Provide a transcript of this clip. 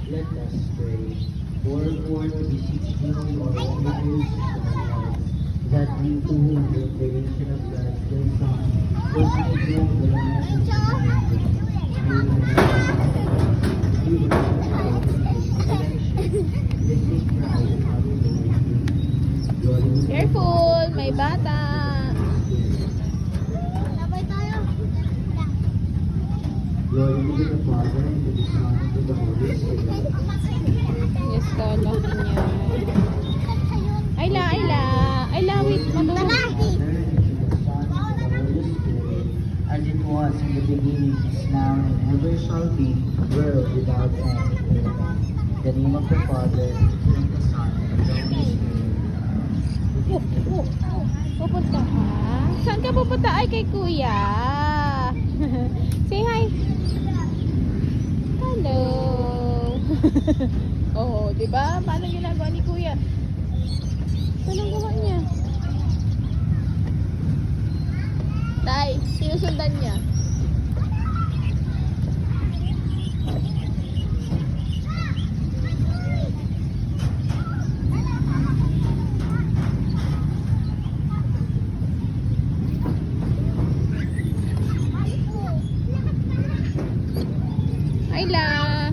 Let us pray. For to beseech thee, O Lord, in the mercies of our lives, that we to whom the revelation of God's dear Son was made known the message of the angel, may we be the same Christ, our Lord. Glory to the Careful, may bata. Glory to the Father, and to the Son, and to the Holy Spirit. Yes, kala niya. Ayla, wait, Father, and to the Son, and to the Holy Spirit, as it was in the beginning, is now, and ever shall be, world without end. Amen. In the name of the Father, and the Son, and of the Holy Spirit. Pupunta ka? Saan ka pupunta? Ay, kay kuya. Say hi. Hello. Oh, di ba? Paano ginagawa ni kuya? Saan ang gawa niya? Tay, sinusundan niya. Ayla.